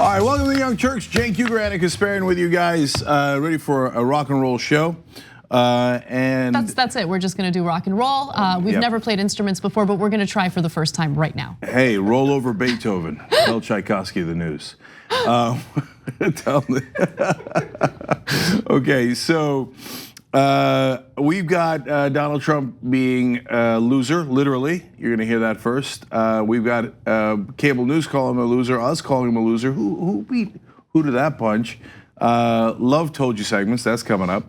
All right, welcome to the Young Turks. Cenk, Uygur, and Kasparian with you guys, ready for a rock and roll show. And that's it. We're just going to do rock and roll. We've never played instruments before, but we're going to try for the first time right now. Hey, roll over Beethoven. Tell Tchaikovsky the news. Tell me. Okay, so we've got Donald Trump being a loser, literally. You're going to hear that first. We've got cable news calling him a loser, us calling him a loser. Who to that punch? Love told you segments. That's coming up.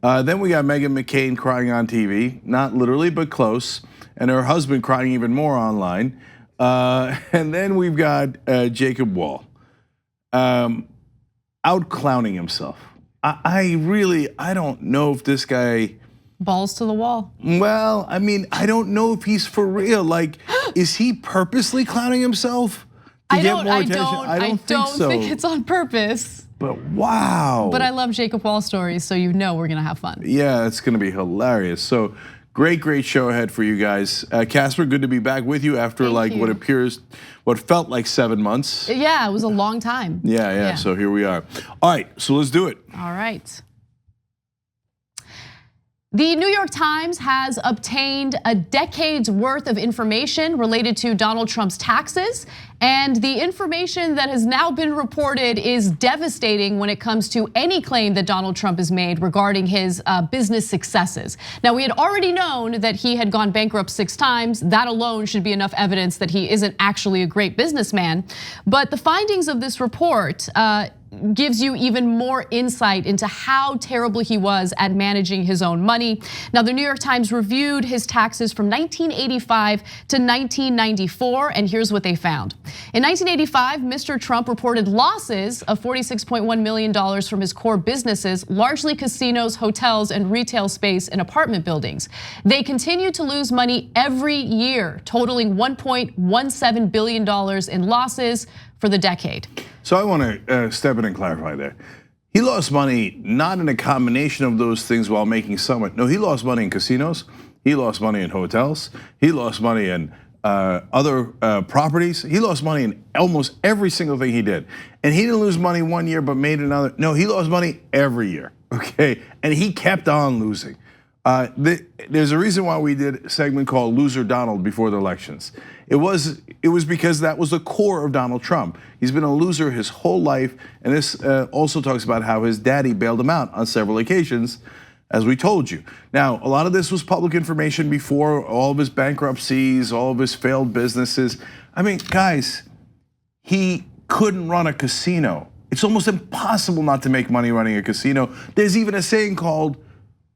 Then we got Meghan McCain crying on TV, not literally, but close, and her husband crying even more online. And then we've got Jacob Wall out clowning himself. I don't know if this guy balls to the wall. Well, I mean, I don't know if he's for real. Like, is he purposely clowning himself to get more attention? I don't think it's on purpose. But wow. But I love Jacob Wall stories, so you know we're gonna have fun. Yeah, it's gonna be hilarious. So great show ahead for you guys. Casper, good to be back with you after what felt like 7 months. Yeah, it was a long time. Yeah, so here we are. All right, so let's do it. All right. The New York Times has obtained a decade's worth of information related to Donald Trump's taxes. And the information that has now been reported is devastating when it comes to any claim that Donald Trump has made regarding his business successes. Now, we had already known that he had gone bankrupt 6 times. That alone should be enough evidence that he isn't actually a great businessman. But the findings of this report gives you even more insight into how terrible he was at managing his own money. Now, the New York Times reviewed his taxes from 1985 to 1994, and here's what they found. In 1985, Mr. Trump reported losses of $46.1 million from his core businesses, largely casinos, hotels, and retail space in apartment buildings. They continued to lose money every year, totaling $1.17 billion in losses for the decade. So I want to step in and clarify there. He lost money not in a combination of those things while making some. No, he lost money in casinos. He lost money in hotels. He lost money in other properties. He lost money in almost every single thing he did. And he didn't lose money one year but made another. No, he lost money every year, okay? And he kept on losing. There's a reason why we did a segment called Loser Donald before the elections. It was because that was the core of Donald Trump. He's been a loser his whole life, and this also talks about how his daddy bailed him out on several occasions, as we told you. Now, a lot of this was public information before all of his bankruptcies, all of his failed businesses. I mean, guys, he couldn't run a casino. It's almost impossible not to make money running a casino. There's even a saying called,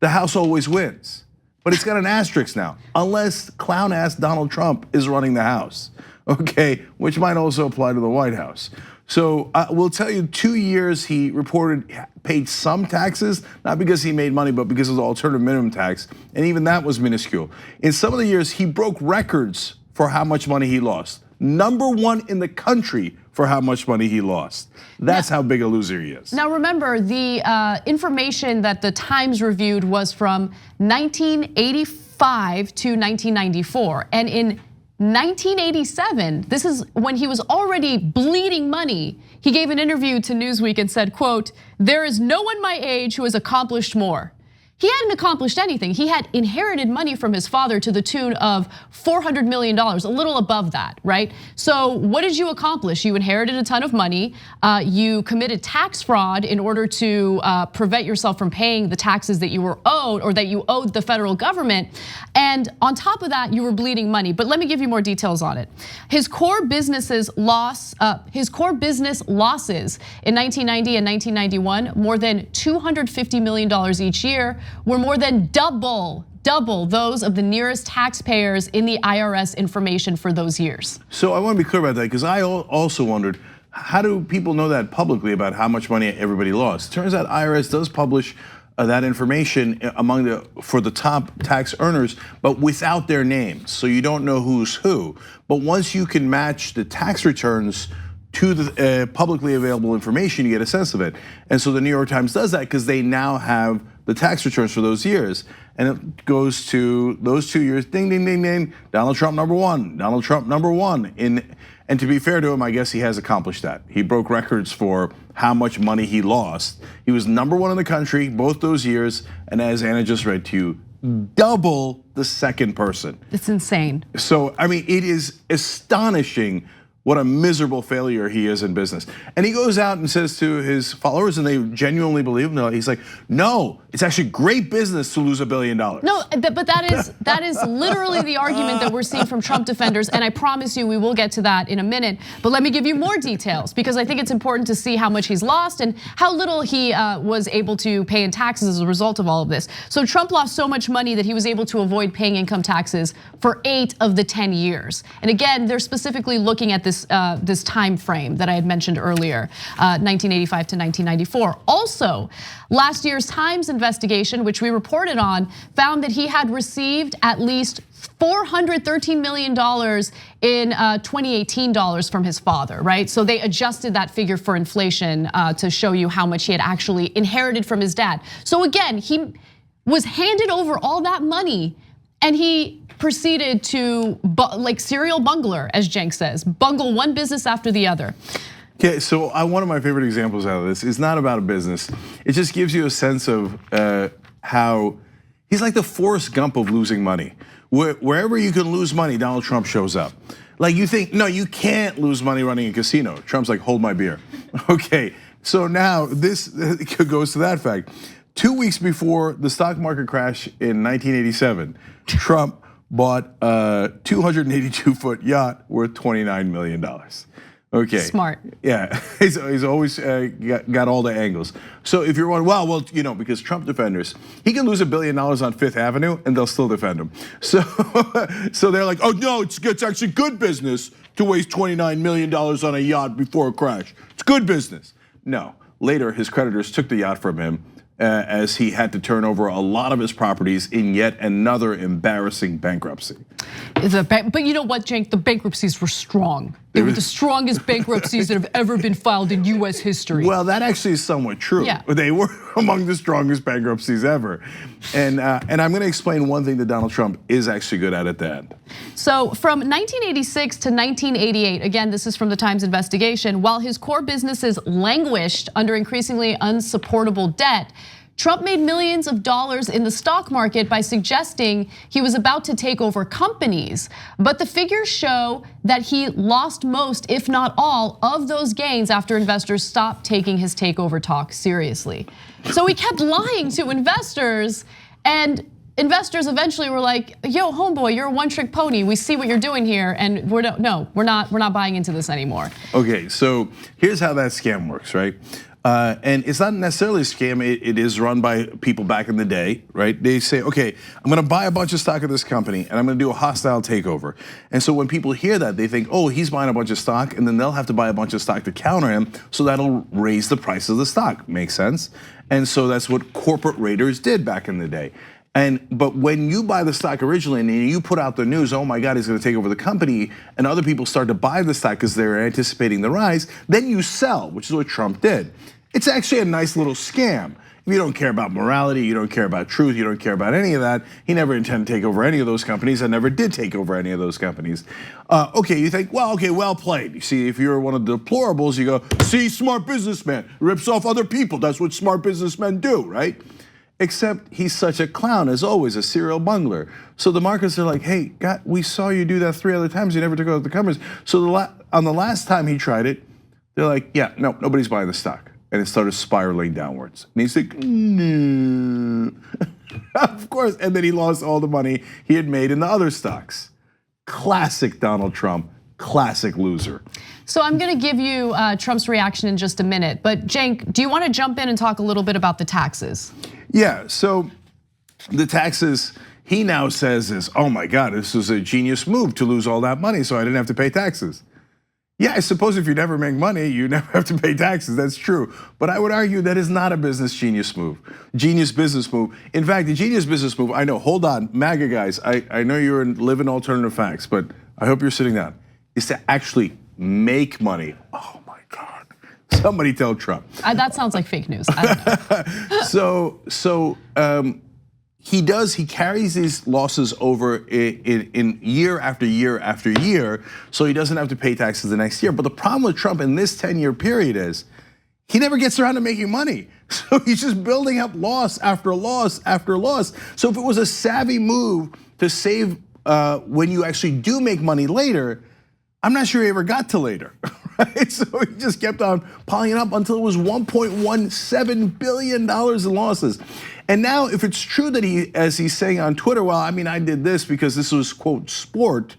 "The house always wins." But it's got an asterisk now, unless clown-ass Donald Trump is running the house, okay? Which might also apply to the White House. So we'll tell you 2 years he reported paid some taxes, not because he made money, but because of the alternative minimum tax, and even that was minuscule. In some of the years, he broke records for how much money he lost. #1 in the country for how much money he lost. That's how big a loser he is. Now remember, the information that the Times reviewed was from 1985 to 1994. And in 1987, this is when he was already bleeding money. He gave an interview to Newsweek and said, quote, "There is no one my age who has accomplished more." He hadn't accomplished anything. He had inherited money from his father to the tune of $400 million, a little above that, right? So what did you accomplish? You inherited a ton of money. You committed tax fraud in order to prevent yourself from paying the taxes that you were owed or that you owed the federal government. And on top of that, you were bleeding money. But let me give you more details on it. His core business losses in 1990 and 1991, more than $250 million each year, were more than double those of the nearest taxpayers in the IRS information for those years. So I want to be clear about that, because I also wondered, how do people know that publicly about how much money everybody lost? Turns out IRS does publish that information for the top tax earners, but without their names. So you don't know who's who. But once you can match the tax returns to the publicly available information, you get a sense of it. And so the New York Times does that because they now have the tax returns for those years. And it goes to those 2 years, ding, ding, ding, ding, Donald Trump #1, Donald Trump #1. And to be fair to him, I guess he has accomplished that. He broke records for how much money he lost. He was #1 in the country both those years, and as Anna just read to you, double the second person. It's insane. So, I mean, it is astonishing what a miserable failure he is in business. And he goes out and says to his followers, and they genuinely believe him, he's like, no, it's actually great business to lose $1 billion. No, but that is literally the argument that we're seeing from Trump defenders, and I promise you we will get to that in a minute. But let me give you more details, because I think it's important to see how much he's lost and how little he was able to pay in taxes as a result of all of this. So Trump lost so much money that he was able to avoid paying income taxes for 8 of the 10 years. And again, they're specifically looking at this time frame that I had mentioned earlier, 1985 to 1994. Also, last year's Times investigation, which we reported on, found that he had received at least $413 million in 2018 dollars from his father, right? So they adjusted that figure for inflation to show you how much he had actually inherited from his dad. So again, he was handed over all that money, and he proceeded to, like serial bungler, as Cenk says, bungle one business after the other. Okay, so one of my favorite examples out of this is not about a business. It just gives you a sense of how he's like the Forrest Gump of losing money. Wherever you can lose money, Donald Trump shows up. Like you think, no, you can't lose money running a casino. Trump's like, hold my beer. Okay, so now this goes to that fact. 2 weeks before the stock market crash in 1987, Trump bought a 282-foot yacht worth $29 million. Okay. Smart. Yeah, he's always got all the angles. So if you're wondering, well, because Trump defenders, he can lose $1 billion on Fifth Avenue and they'll still defend him. So they're like, oh no, it's actually good business to waste $29 million on a yacht before a crash. It's good business. No, later his creditors took the yacht from him, as he had to turn over a lot of his properties in yet another embarrassing bankruptcy. But you know what, Cenk? The bankruptcies were strong. They were the strongest bankruptcies that have ever been filed in US history. Well, that actually is somewhat true. Yeah. They were among the strongest bankruptcies ever. And I'm gonna explain one thing that Donald Trump is actually good at the end. So from 1986 to 1988, again, this is from the Times investigation, while his core businesses languished under increasingly unsupportable debt, Trump made millions of dollars in the stock market by suggesting he was about to take over companies. But the figures show that he lost most, if not all, of those gains after investors stopped taking his takeover talk seriously. So he kept lying to investors, and investors eventually were like, yo, homeboy, you're a one-trick pony. We see what you're doing here, and we're not buying into this anymore. Okay, so here's how that scam works, right? And it's not necessarily a scam, it is run by people back in the day, right? They say, okay, I'm gonna buy a bunch of stock of this company and I'm gonna do a hostile takeover. And so when people hear that, they think, oh, he's buying a bunch of stock, and then they'll have to buy a bunch of stock to counter him, so that'll raise the price of the stock. Makes sense? And so that's what corporate raiders did back in the day. But when you buy the stock originally and you put out the news, oh my God, he's gonna take over the company, and other people start to buy the stock because they're anticipating the rise, then you sell, which is what Trump did. It's actually a nice little scam. If you don't care about morality, you don't care about truth, you don't care about any of that, he never intended to take over any of those companies and never did take over any of those companies. Okay, you think, well, okay, well played. You see, if you're one of the deplorables, you go, see, smart businessman, rips off other people. That's what smart businessmen do, right? Except he's such a clown, as always, a serial bungler. So the markets are like, hey, God, we saw you do that 3 other times, you never took over the companies. So on the last time he tried it, they're like, yeah, no, nobody's buying the stock. And it started spiraling downwards. And he's like, no. Of course, and then he lost all the money he had made in the other stocks. Classic Donald Trump, classic loser. So I'm gonna give you Trump's reaction in just a minute, but Cenk, do you wanna jump in and talk a little bit about the taxes? Yeah, so the taxes, he now says is, oh my God, this was a genius move to lose all that money so I didn't have to pay taxes. Yeah, I suppose if you never make money, you never have to pay taxes, that's true. But I would argue that is not a business genius move, genius business move. In fact, the genius business move, I know, hold on, MAGA guys, I know you're living alternative facts, but I hope you're sitting down, is to actually make money. Oh my God, Somebody tell Trump. That sounds like fake news. I don't know. He carries these losses over in year after year after year, so he doesn't have to pay taxes the next year. But the problem with Trump in this 10-year period is he never gets around to making money. So he's just building up loss after loss after loss. So if it was a savvy move to save when you actually do make money later, I'm not sure he ever got to later, right? So he just kept on piling it up until it was $1.17 billion in losses. And now if it's true that as he's saying on Twitter, well, I mean, I did this because this was, quote, sport,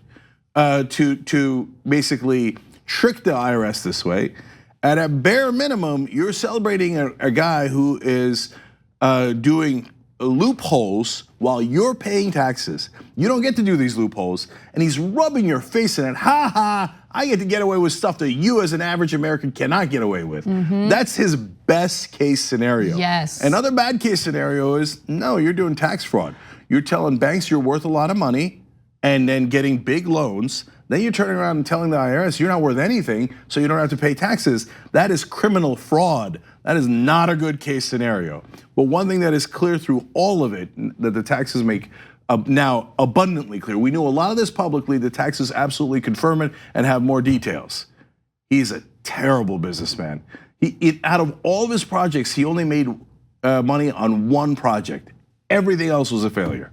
to basically trick the IRS this way. At a bare minimum, you're celebrating a guy who is doing loopholes while you're paying taxes. You don't get to do these loopholes, and he's rubbing your face in it. Ha ha, I get to get away with stuff that you as an average American cannot get away with. That's his best case scenario. Yes. Another bad case scenario is, no, you're doing tax fraud. You're telling banks you're worth a lot of money and then getting big loans. Then you're turning around and telling the IRS you're not worth anything, so you don't have to pay taxes. That is criminal fraud. That is not a good case scenario. But one thing that is clear through all of it, that the taxes make now abundantly clear. We knew a lot of this publicly, the taxes absolutely confirm it and have more details. He's a terrible businessman. Out of all of his projects, he only made money on one project. Everything else was a failure.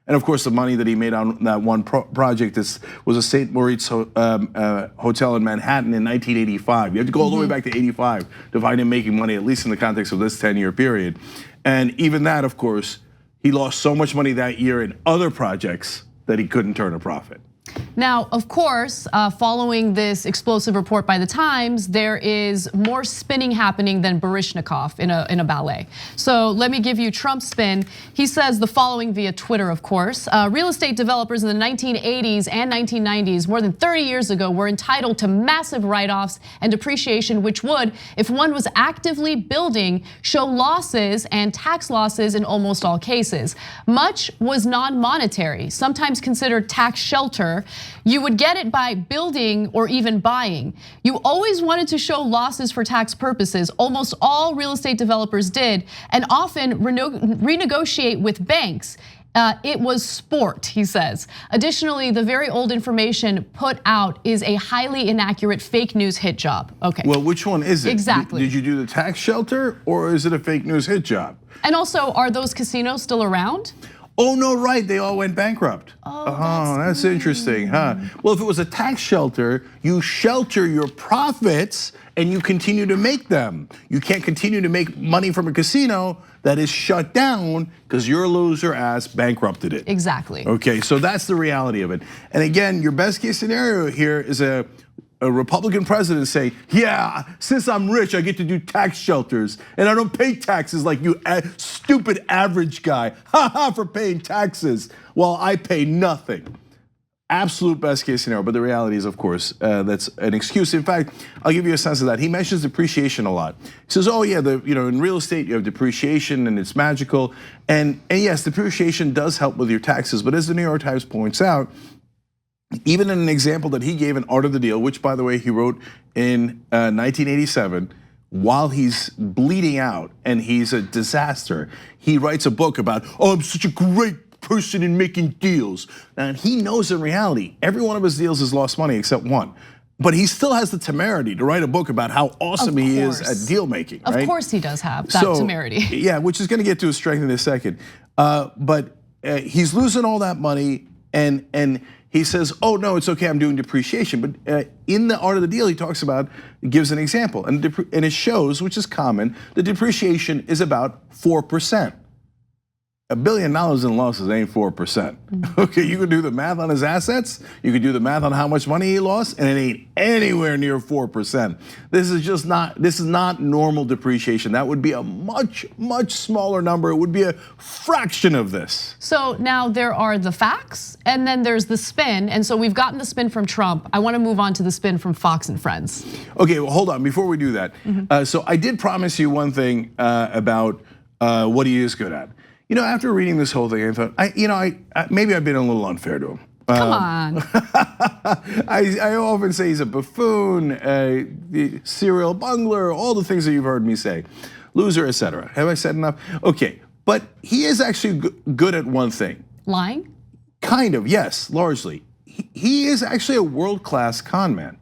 And of course, the money that he made on that one project was a St. Moritz hotel in Manhattan in 1985. You have to go all the way back to 85 to find him making money, at least in the context of this 10-year period. And even that, of course, he lost so much money that year in other projects that he couldn't turn a profit. Now, of course, following this explosive report by the Times, there is more spinning happening than Baryshnikov in a ballet. So let me give you Trump's spin. He says the following via Twitter, of course. Real estate developers in the 1980s and 1990s, more than 30 years ago, were entitled to massive write-offs and depreciation, which would, if one was actively building, show losses and tax losses in almost all cases. Much was non-monetary, sometimes considered tax shelter. You would get it by building or even buying. You always wanted to show losses for tax purposes. Almost all real estate developers did, and often renegotiate with banks. It was sport, he says. Additionally, the very old information put out is a highly inaccurate fake news hit job. Okay. Well, which one is it? Exactly. Did you do the tax shelter or is it a fake news hit job? And also, are those casinos still around? Oh no, right, they all went bankrupt. Oh, that's interesting, huh? Well, if it was a tax shelter, you shelter your profits and you continue to make them. You can't continue to make money from a casino that is shut down because your loser ass bankrupted it. Exactly. Okay, so that's the reality of it. And again, your best case scenario here is a Republican president say, yeah, since I'm rich, I get to do tax shelters and I don't pay taxes like you stupid average guy, for paying taxes while I pay nothing. Absolute best case scenario, but the reality is, of course, that's an excuse. In fact, I'll give you a sense of that. He mentions depreciation a lot. He says, oh yeah, in real estate you have depreciation and it's magical. And yes, depreciation does help with your taxes, but as the New York Times points out, even in an example that he gave in Art of the Deal, which by the way, he wrote in 1987, while he's bleeding out and he's a disaster, he writes a book about, oh, I'm such a great person in making deals. And he knows in reality, every one of his deals has lost money except one. But he still has the temerity to write a book about how awesome he is at deal making, right? Of course he does have that temerity. Yeah, which is gonna get to his strength in a second. But he's losing all that money and he says, oh no, it's okay, I'm doing depreciation. But in the Art of the Deal, he talks about, gives an example, and it shows, which is common, the depreciation is about 4%. $1 billion in losses ain't 4%. Okay, you can do the math on his assets, you can do the math on how much money he lost, and it ain't anywhere near 4%. This is not normal depreciation. That would be a much, much smaller number. It would be a fraction of this. So now there are the facts, and then there's the spin. And so we've gotten the spin from Trump. I want to move on to the spin from Fox and Friends. Okay, well, hold on, before we do that. So I did promise you one thing about what he is good at. After reading this whole thing, I thought, maybe I've been a little unfair to him. Come on. I often say he's a buffoon, the serial bungler, all the things that you've heard me say, loser, etc. Have I said enough? Okay, but he is actually good at one thing. Lying? Kind of, yes, largely. He is actually a world-class con man.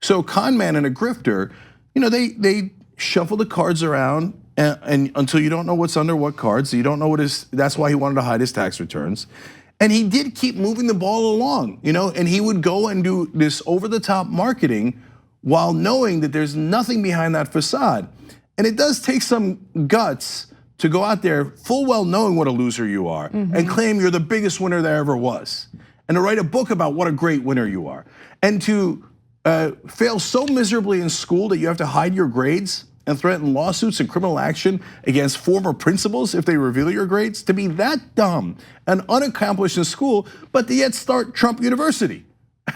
So con man and a grifter, they shuffle the cards around and until you don't know what's under what cards, so you don't know what is. That's why he wanted to hide his tax returns. And he did keep moving the ball along, and he would go and do this over-the-top marketing while knowing that there's nothing behind that facade. And it does take some guts to go out there full well knowing what a loser you are and claim you're the biggest winner there ever was. And to write a book about what a great winner you are. And to fail so miserably in school that you have to hide your grades and threaten lawsuits and criminal action against former principals if they reveal your grades, to be that dumb and unaccomplished in school, but to yet start Trump University,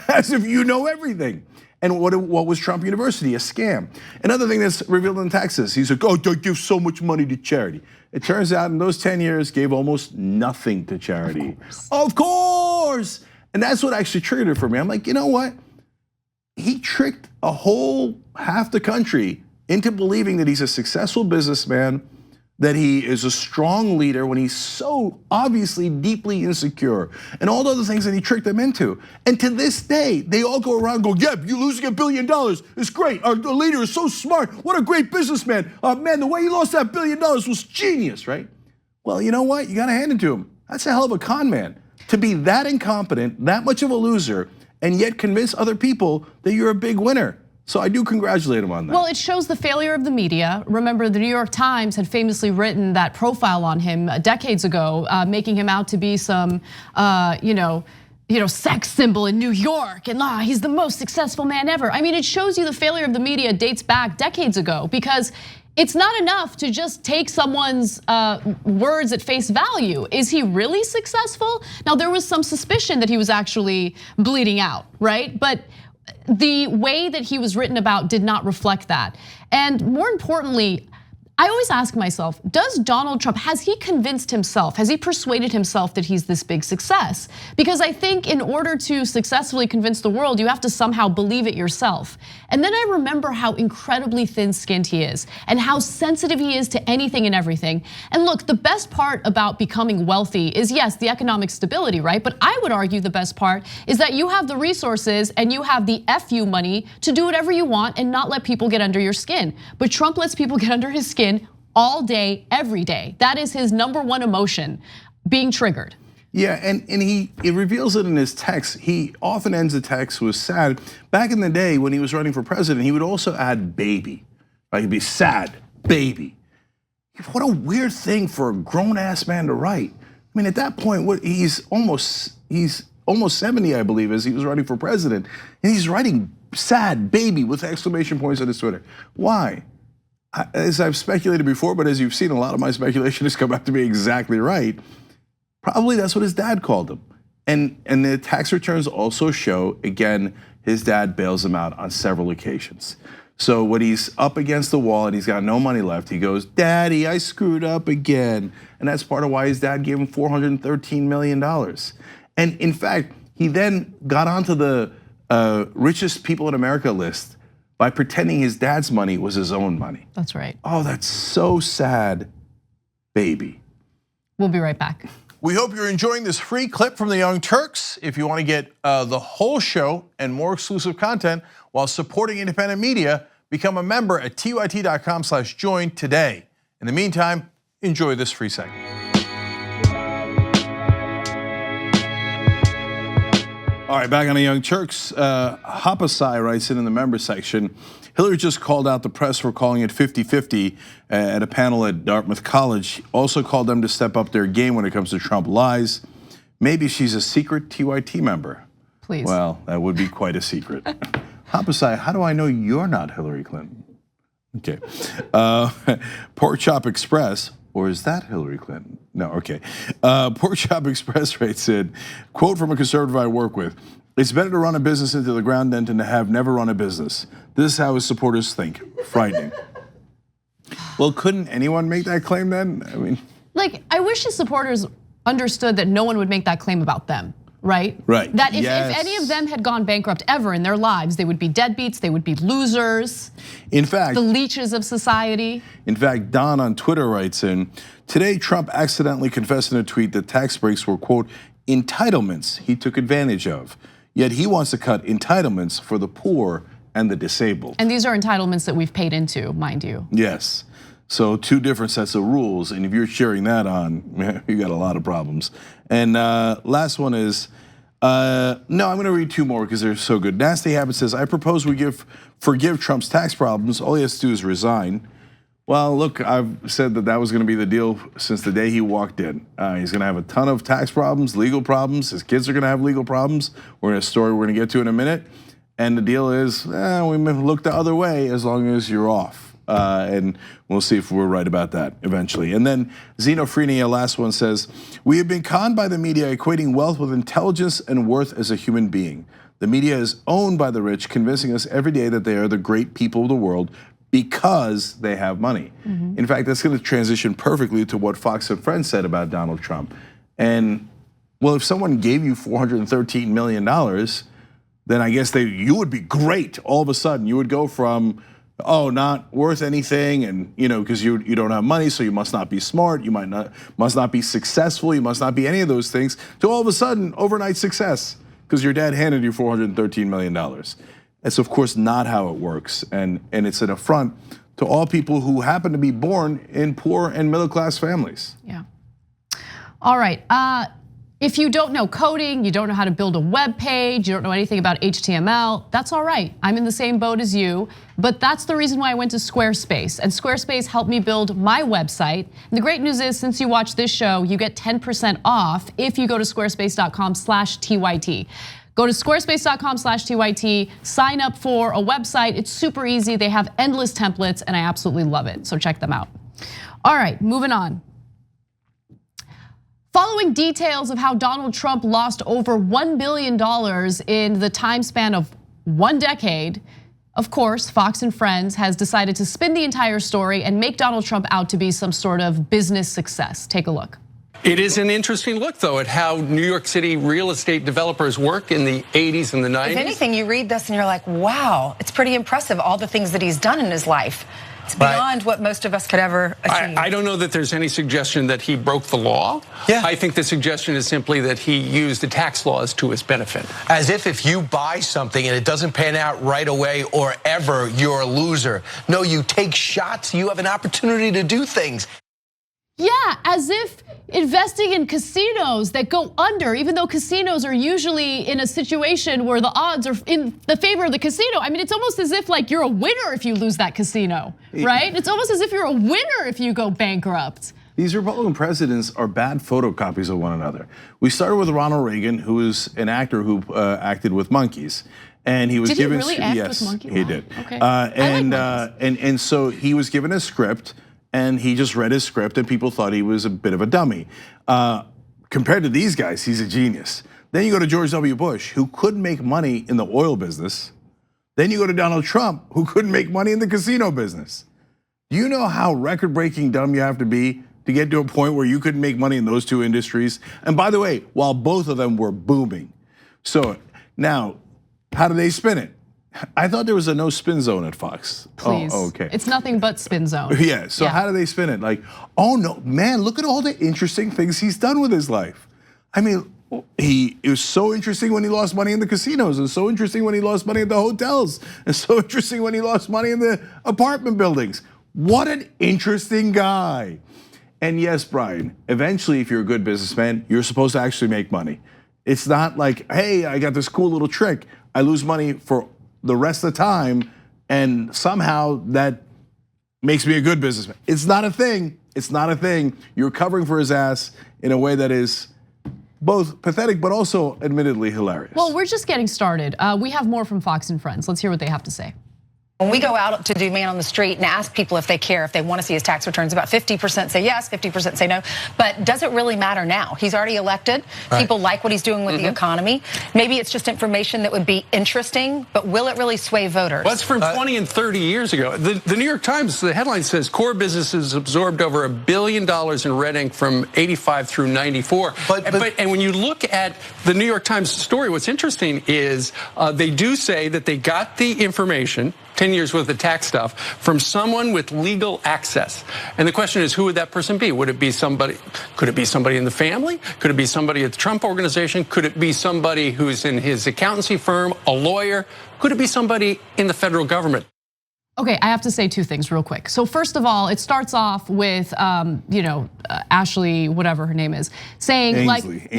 as if you know everything. And what was Trump University? A scam. Another thing that's revealed in Texas, he's like, oh, don't give so much money to charity. It turns out in those 10 years, gave almost nothing to charity. Of course! And that's what actually triggered it for me. I'm like, you know what? He tricked a whole half the country into believing that he's a successful businessman, that he is a strong leader when he's so obviously deeply insecure, and all the other things that he tricked them into. And to this day, they all go around and go, yeah, you're losing $1 billion, it's great. Our leader is so smart, what a great businessman. Man, the way he lost that $1 billion was genius, right? Well, you know what, you gotta hand it to him. That's a hell of a con man. To be that incompetent, that much of a loser, and yet convince other people that you're a big winner. So I do congratulate him on that. Well, it shows the failure of the media. Remember, the New York Times had famously written that profile on him decades ago, making him out to be some, sex symbol in New York, and he's the most successful man ever. I mean, it shows you the failure of the media dates back decades ago, because it's not enough to just take someone's words at face value. Is he really successful? Now, there was some suspicion that he was actually bleeding out, right? But the way that he was written about did not reflect that. And more importantly, I always ask myself, does Donald Trump, has he convinced himself, has he persuaded himself that he's this big success? Because I think in order to successfully convince the world, you have to somehow believe it yourself. And then I remember how incredibly thin-skinned he is and how sensitive he is to anything and everything. And look, the best part about becoming wealthy is, yes, the economic stability, right? But I would argue the best part is that you have the resources and you have the FU money to do whatever you want and not let people get under your skin. But Trump lets people get under his skin all day, every day. That is his #1 emotion, being triggered. Yeah, and he reveals it in his text. He often ends the text with sad. Back in the day when he was running for president, he would also add baby. Right? He'd be sad, baby. What a weird thing for a grown-ass man to write. I mean, at that point, he's almost 70, I believe, as he was running for president. And he's writing sad baby with exclamation points on his Twitter. Why? As I've speculated before, but as you've seen, a lot of my speculation has come out to be exactly right. Probably that's what his dad called him. And the tax returns also show, again, his dad bails him out on several occasions. So when he's up against the wall and he's got no money left, he goes, Daddy, I screwed up again. And that's part of why his dad gave him $413 million. And in fact, he then got onto the richest people in America list by pretending his dad's money was his own money. That's right. Oh, that's so sad, baby. We'll be right back. We hope you're enjoying this free clip from the Young Turks. If you want to get the whole show and more exclusive content while supporting independent media, become a member at tyt.com/join today. In the meantime, enjoy this free segment. All right, back on the Young Turks. Hapasai writes in the member section, Hillary just called out the press for calling it 50-50 at a panel at Dartmouth College. Also called them to step up their game when it comes to Trump lies. Maybe she's a secret TYT member. Please. Well, that would be quite a secret. Hapasai, how do I know you're not Hillary Clinton? Okay. Pork Chop Express. Or is that Hillary Clinton? No, okay. Pork Chop Express writes in, quote from a conservative I work with, it's better to run a business into the ground than to have never run a business. This is how his supporters think. Frightening. Well, couldn't anyone make that claim then? I mean. Like, I wish his supporters understood that no one would make that claim about them. right? Right. That if any of them had gone bankrupt ever in their lives, they would be deadbeats, they would be losers. In fact, the leeches of society. In fact, Don on Twitter writes in, today Trump accidentally confessed in a tweet that tax breaks were, quote, entitlements he took advantage of. Yet he wants to cut entitlements for the poor and the disabled. And these are entitlements that we've paid into, mind you. Yes. So 2 different sets of rules, and if you're cheering that on, you got a lot of problems. And last one is, no, I'm gonna read 2 more because they're so good. Nasty Habit says, I propose we forgive Trump's tax problems. All he has to do is resign. Well, look, I've said that was gonna be the deal since the day he walked in. He's gonna have a ton of tax problems, legal problems. His kids are gonna have legal problems. We're in a story we're gonna get to in a minute. And the deal is, we look the other way as long as you're off. And we'll see if we're right about that eventually. And then Zeno Frenia, last one, says, we have been conned by the media equating wealth with intelligence and worth as a human being. The media is owned by the rich, convincing us every day that they are the great people of the world because they have money. In fact, that's gonna transition perfectly to what Fox and Friends said about Donald Trump. And well, if someone gave you $413 million, then I guess you would be great. All of a sudden, you would go from, oh, not worth anything, and because you don't have money, so you must not be smart, you must not be successful, you must not be any of those things, to all of a sudden, overnight success, because your dad handed you $413 million. That's of course not how it works, and it's an affront to all people who happen to be born in poor and middle class families. Yeah. All right. If you don't know coding, you don't know how to build a web page, you don't know anything about HTML, that's all right. I'm in the same boat as you, but that's the reason why I went to Squarespace. And Squarespace helped me build my website. And the great news is, since you watch this show, you get 10% off if you go to squarespace.com/TYT. Go to squarespace.com/TYT, sign up for a website. It's super easy. They have endless templates and I absolutely love it. So check them out. All right, moving on. Following details of how Donald Trump lost over $1 billion in the time span of 1 decade, of course, Fox and Friends has decided to spin the entire story and make Donald Trump out to be some sort of business success. Take a look. It is an interesting look, though, at how New York City real estate developers work in the 80s and the 90s. If anything, you read this and you're like, wow, it's pretty impressive, all the things that he's done in his life. It's beyond what most of us could ever achieve. I don't know that there's any suggestion that he broke the law. Yeah. I think the suggestion is simply that he used the tax laws to his benefit. As if you buy something and it doesn't pan out right away or ever, you're a loser. No, you take shots, you have an opportunity to do things. Yeah, as if investing in casinos that go under, even though casinos are usually in a situation where the odds are in the favor of the casino. I mean, it's almost as if like you're a winner if you lose that casino, right? It's almost as if you're a winner if you go bankrupt. These Republican presidents are bad photocopies of one another. We started with Ronald Reagan, who is an actor who acted with monkeys. And he was given, he really act with monkeys? He did. Okay. And so he was given a script, and he just read his script, and people thought he was a bit of a dummy. Compared to these guys, he's a genius. Then you go to George W. Bush, who couldn't make money in the oil business. Then you go to Donald Trump, who couldn't make money in the casino business. Do you know how record-breaking dumb you have to be to get to a point where you couldn't make money in those 2 industries? And by the way, while both of them were booming. So now, how do they spin it? I thought there was a no spin zone at Fox. Please. Oh, okay. It's nothing but spin zone. Yeah, so how do they spin it? Like, oh no, man, look at all the interesting things he's done with his life. I mean, it was so interesting when he lost money in the casinos, and so interesting when he lost money at the hotels, and so interesting when he lost money in the apartment buildings. What an interesting guy. And yes, Brian, eventually if you're a good businessman, you're supposed to actually make money. It's not like, hey, I got this cool little trick. I lose money for the rest of the time, and somehow that makes me a good businessman. It's not a thing. It's not a thing. You're covering for his ass in a way that is both pathetic but also admittedly hilarious. Well, we're just getting started. We have more from Fox and Friends. Let's hear what they have to say. When we go out to do man on the street and ask people if they care, if they want to see his tax returns, about 50% say yes, 50% say no. But does it really matter now? He's already elected. Right. People like what he's doing with the economy. Maybe it's just information that would be interesting, but will it really sway voters? Well, it's from 20 and 30 years ago. The New York Times, the headline says, core businesses absorbed over $1 billion in red ink from 85 through 94. And when you look at the New York Times story, what's interesting is they do say that they got the information, 10 years worth of tax stuff, from someone with legal access. And the question is, who would that person be? Would it be somebody, could it be somebody in the family? Could it be somebody at the Trump organization? Could it be somebody who's in his accountancy firm, a lawyer? Could it be somebody in the federal government? Okay, I have to say two things real quick. So first of all, it starts off with, Ashley, whatever her name is, saying Ainsley,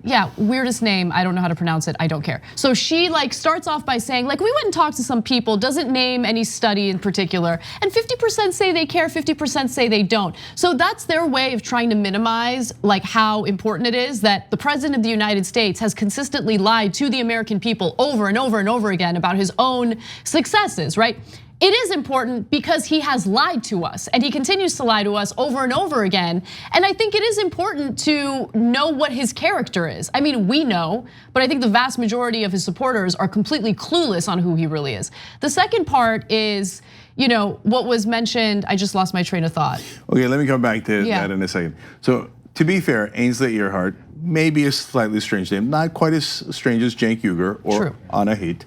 yeah, weirdest name. I don't know how to pronounce it. I don't care. So she starts off by saying we went and talked to some people, doesn't name any study in particular, and 50% say they care, 50% say they don't. So that's their way of trying to minimize how important it is that the president of the United States has consistently lied to the American people over and over and over again about his own successes, right? It is important because he has lied to us and he continues to lie to us over and over again. And I think it is important to know what his character is. I mean, we know, but I think the vast majority of his supporters are completely clueless on who he really is. The second part is, what was mentioned, I just lost my train of thought. Okay, let me come back to that in a second. So to be fair, Ainsley Earhart, maybe a slightly strange name, not quite as strange as Cenk Uygur or Anna Haidt.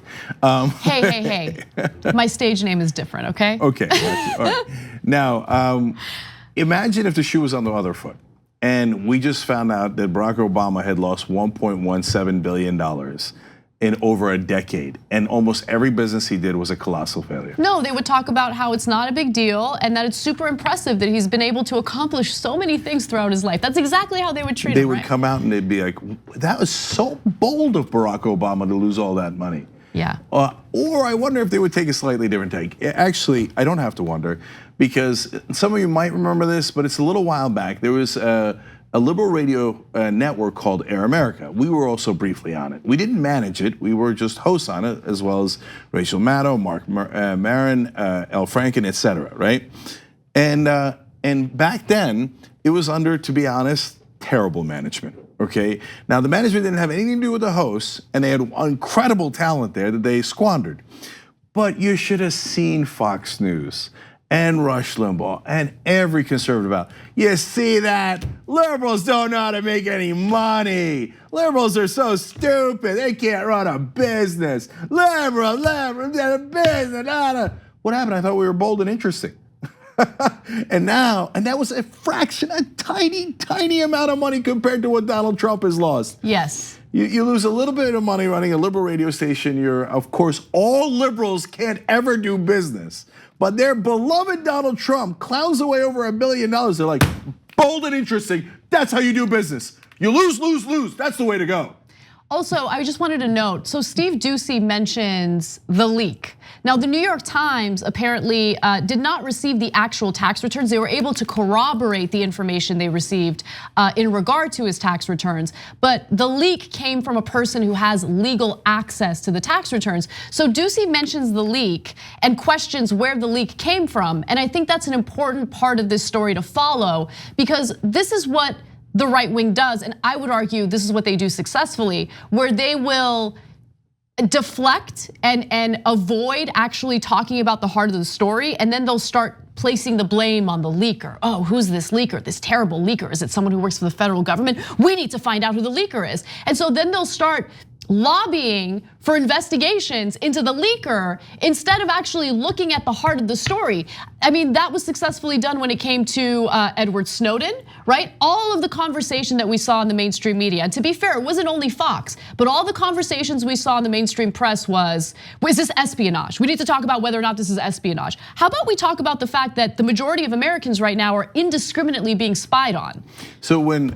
Hey, my stage name is different, okay? Okay, gotcha. All right. Now, imagine if the shoe was on the other foot and we just found out that Barack Obama had lost $1.17 billion in over a decade, and almost every business he did was a colossal failure. No, they would talk about how it's not a big deal and that it's super impressive that he's been able to accomplish so many things throughout his life. That's exactly how they would treat him, They would come out and they'd be like, that was so bold of Barack Obama to lose all that money. Yeah. Or I wonder if they would take a slightly different take. Actually, I don't have to wonder, because some of you might remember this, but it's a little while back. There was a liberal radio network called Air America. We were also briefly on it. We didn't manage it. We were just hosts on it, as well as Rachel Maddow, Mark Maron, Elle Franken, etc. Right? And back then, it was under, to be honest, terrible management. Okay. Now the management didn't have anything to do with the hosts, and they had incredible talent there that they squandered. But you should have seen Fox News and Rush Limbaugh and every conservative out. You see that? Liberals don't know how to make any money. Liberals are so stupid, they can't run a business. Liberals, a business. What happened? I thought we were bold and interesting. And that was a fraction, a tiny amount of money compared to what Donald Trump has lost. Yes. You lose a little bit of money running a liberal radio station. You're, of course, all liberals can't ever do business. But their beloved Donald Trump clowns away over $1 billion. They're like, bold and interesting. That's how you do business. You lose. That's the way to go. Also, I just wanted to note, so Steve Doocy mentions the leak. Now, the New York Times apparently did not receive the actual tax returns. They were able to corroborate the information they received in regard to his tax returns. But the leak came from a person who has legal access to the tax returns. So Doocy mentions the leak and questions where the leak came from. And I think that's an important part of this story to follow, because this is what the right wing does, and I would argue this is what they do successfully, where they will deflect and avoid actually talking about the heart of the story, and then they'll start placing the blame on the leaker. Oh, who's this leaker, this terrible leaker? Is it someone who works for the federal government? We need to find out who the leaker is. And so then they'll start lobbying for investigations into the leaker instead of actually looking at the heart of the story. I mean, that was successfully done when it came to Edward Snowden, right? All of the conversation that we saw in the mainstream media, and to be fair, it wasn't only Fox, but all the conversations we saw in the mainstream press was this espionage? We need to talk about whether or not this is espionage. How about we talk about the fact that the majority of Americans right now are indiscriminately being spied on? So when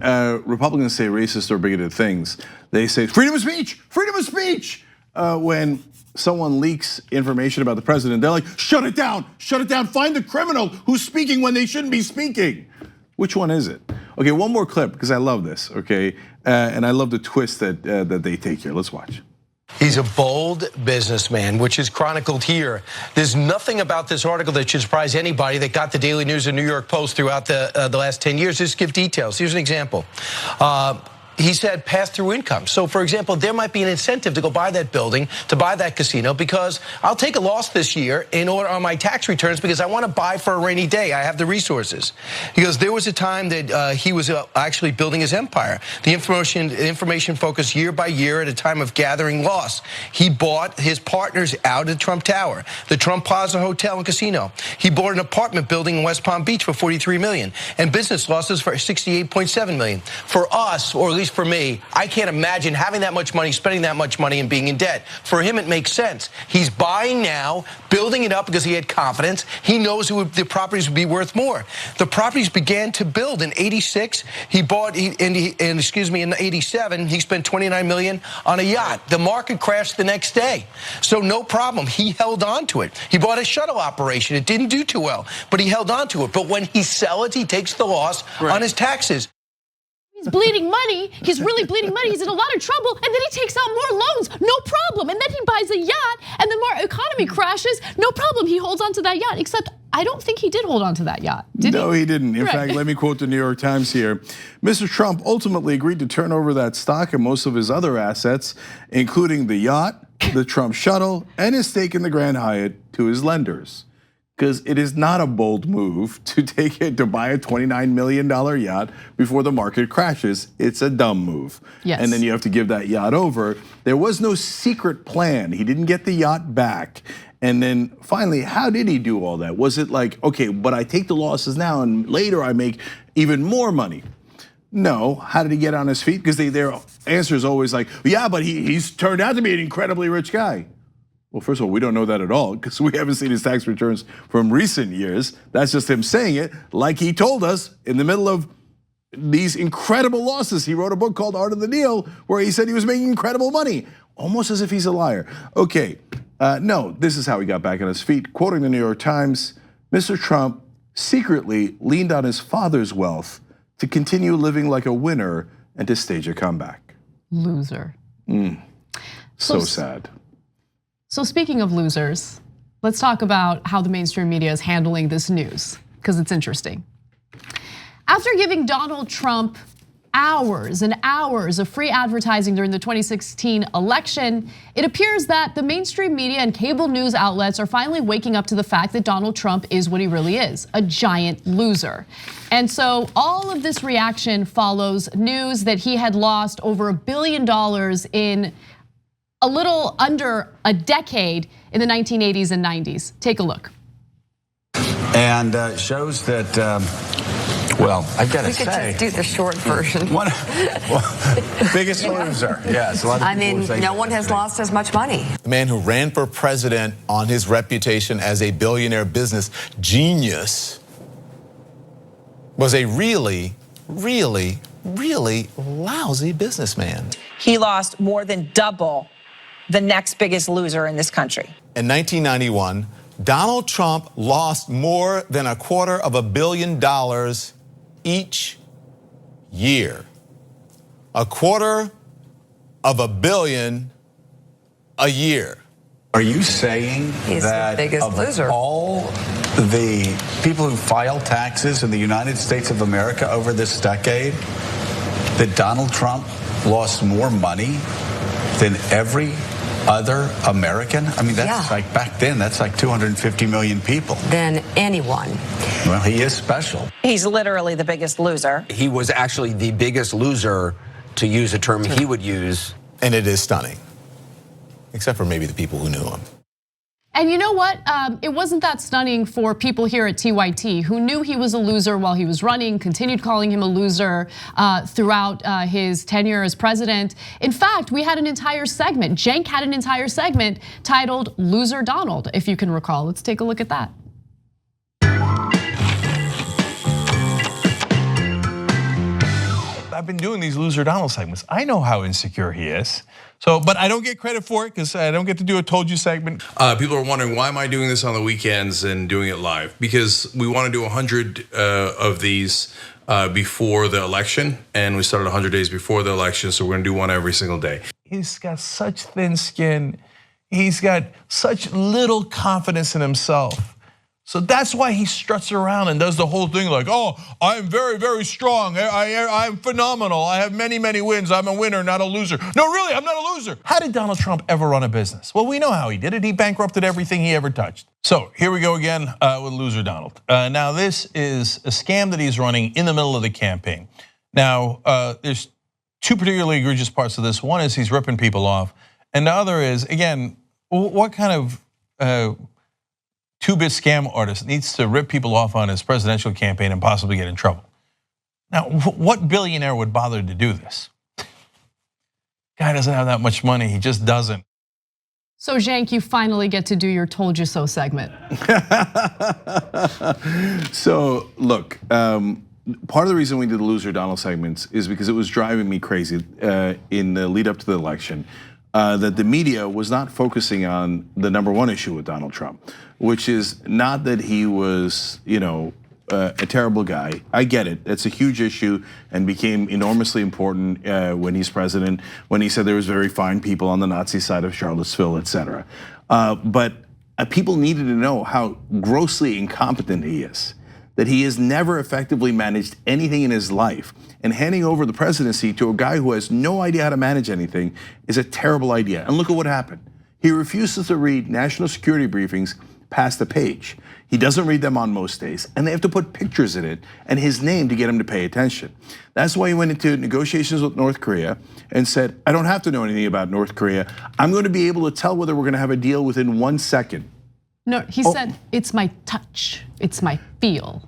Republicans say racist or bigoted things, they say freedom of speech, freedom of speech. When someone leaks information about the president, they're like, shut it down, find the criminal who's speaking when they shouldn't be speaking. Which one is it? Okay, one more clip, because I love this, okay? And I love the twist that they take here. Let's watch. He's a bold businessman, which is chronicled here. There's nothing about this article that should surprise anybody that got the Daily News and New York Post throughout the last 10 years. Just give details. Here's an example. He said pass-through income. So, for example, there might be an incentive to go buy that building, to buy that casino, because I'll take a loss this year in order on my tax returns because I want to buy for a rainy day. I have the resources. He goes, there was a time that he was actually building his empire. The information focused year by year at a time of gathering loss. He bought his partners out at Trump Tower, the Trump Plaza Hotel and Casino. He bought an apartment building in West Palm Beach for $43 million and business losses for $68.7 million. For us, or at least for me, I can't imagine having that much money, spending that much money, and being in debt. For him, it makes sense. He's buying now, building it up because he had confidence. He knows the properties would be worth more. The properties began to build in '86. He bought, in '87, he spent $29 million on a yacht. The market crashed the next day, so no problem. He held on to it. He bought a shuttle operation. It didn't do too well, but he held on to it. But when he sells it, he takes the loss on his taxes. He's bleeding money. He's really bleeding money. He's in a lot of trouble. And then he takes out more loans. No problem. And then he buys a yacht and the economy crashes. No problem. He holds on to that yacht. Except I don't think he did hold on to that yacht. Did he? No, he didn't. In fact, let me quote the New York Times here. Mr. Trump ultimately agreed to turn over that stock and most of his other assets, including the yacht, the Trump shuttle, and his stake in the Grand Hyatt to his lenders. Because it is not a bold move to buy a $29 million yacht before the market crashes. It's a dumb move. Yes. And then you have to give that yacht over. There was no secret plan. He didn't get the yacht back. And then finally, how did he do all that? Was it like, okay, but I take the losses now and later I make even more money? No. How did he get on his feet? Because their answer is always like, yeah, but he's turned out to be an incredibly rich guy. Well, first of all, we don't know that at all because we haven't seen his tax returns from recent years. That's just him saying it like he told us in the middle of these incredible losses. He wrote a book called Art of the Deal where he said he was making incredible money, almost as if he's a liar. Okay, no, this is how he got back on his feet. Quoting the New York Times, Mr. Trump secretly leaned on his father's wealth to continue living like a winner and to stage a comeback. Loser. So sad. So speaking of losers, let's talk about how the mainstream media is handling this news, because it's interesting. After giving Donald Trump hours and hours of free advertising during the 2016 election, it appears that the mainstream media and cable news outlets are finally waking up to the fact that Donald Trump is what he really is, a giant loser. And so all of this reaction follows news that he had lost over $1 billion in a little under a decade in the 1980s and 90s. Take a look. And shows that, well, I've got to say. We could just do the short version. Biggest loser, yes. A lot of no one has lost as much money. The man who ran for president on his reputation as a billionaire business genius was a really, really, really lousy businessman. He lost more than double the next biggest loser in this country. In 1991, Donald Trump lost more than $250 million each year. $250 million a year. Are you saying He's that the biggest of loser. all the people who file taxes in the United States of America over this decade, that Donald Trump lost more money than every other American? I mean, that's like back then, that's like 250 million people. Than anyone. Well, he is special. He's literally the biggest loser. He was actually the biggest loser, to use a term he would use. And it is stunning, except for maybe the people who knew him. And you know what? It wasn't that stunning for people here at TYT who knew he was a loser while he was running, continued calling him a loser throughout his tenure as president. In fact, we had an entire segment, Cenk had an entire segment titled Loser Donald, if you can recall. Let's take a look at that. I've been doing these Loser Donald segments. I know how insecure he is. So, but I don't get credit for it because I don't get to do a told you segment. People are wondering, why am I doing this on the weekends and doing it live? Because we want to do 100 of these before the election, and we started 100 days before the election, so we're gonna do one every single day. he's got such thin skin. He's got such little confidence in himself. So that's why he struts around and does the whole thing like, oh, I'm very, very strong. I'm phenomenal. I have many, many wins. I'm a winner, not a loser. No, really, I'm not a loser. How did Donald Trump ever run a business? Well, we know how he did it. He bankrupted everything he ever touched. So here we go again with Loser Donald. Now this is a scam that he's running in the middle of the campaign. Now, there's two particularly egregious parts of this. One is he's ripping people off. And the other is, again, what kind of two-bit scam artist needs to rip people off on his presidential campaign and possibly get in trouble? Now, what billionaire would bother to do this? Guy doesn't have that much money, he just doesn't. So Cenk, you finally get to do your told you so segment. So look, part of the reason we did the Loser Donald segments is because it was driving me crazy in the lead up to the election. That the media was not focusing on the #1 issue with Donald Trump, which is not that he was, a terrible guy. I get it. It's a huge issue and became enormously important when he's president, when he said there was very fine people on the Nazi side of Charlottesville, etc. But people needed to know how grossly incompetent he is, that he has never effectively managed anything in his life. And handing over the presidency to a guy who has no idea how to manage anything is a terrible idea. And look at what happened. He refuses to read national security briefings past the page. He doesn't read them on most days, and they have to put pictures in it and his name to get him to pay attention. That's why he went into negotiations with North Korea and said, I don't have to know anything about North Korea. I'm going to be able to tell whether we're going to have a deal within 1 second. No, he said, it's my touch, it's my feel.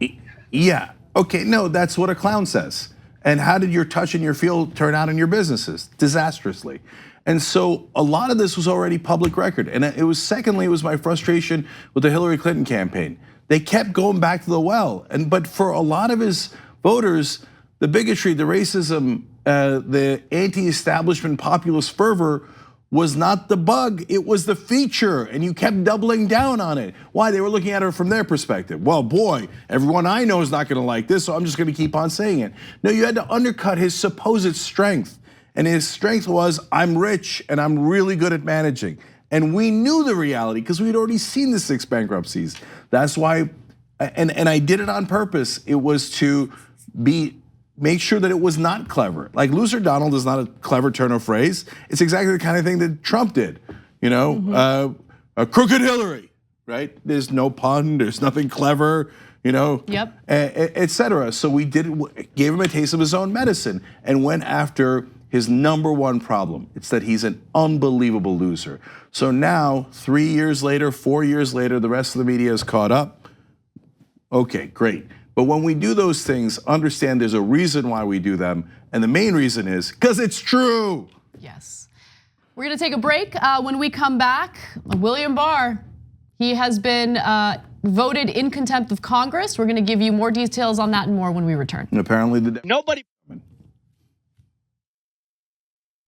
Yeah, okay, no, that's what a clown says. And how did your touch and your feel turn out in your businesses? Disastrously. And so a lot of this was already public record. And it was my frustration with the Hillary Clinton campaign. They kept going back to the well. But for a lot of his voters, the bigotry, the racism, the anti-establishment populist fervor was not the bug, it was the feature, and you kept doubling down on it. Why? They were looking at it from their perspective. Well, boy, everyone I know is not gonna like this, so I'm just gonna keep on saying it. No, you had to undercut his supposed strength. And his strength was, I'm rich and I'm really good at managing. And we knew the reality because we'd already seen the 6 bankruptcies. That's why, and I did it on purpose. It was to make sure that it was not clever. Like Loser Donald is not a clever turn of phrase. It's exactly the kind of thing that Trump did. A crooked Hillary, right? There's no pun, there's nothing clever, Yep. etc. So we gave him a taste of his own medicine and went after his #1 problem. It's that he's an unbelievable loser. So now, 3 years later, 4 years later, the rest of the media is caught up. Okay, great. But when we do those things, understand there's a reason why we do them. And the main reason is because it's true. Yes. We're gonna take a break. When we come back, William Barr, he has been voted in contempt of Congress. We're gonna give you more details on that and more when we return. And apparently, nobody.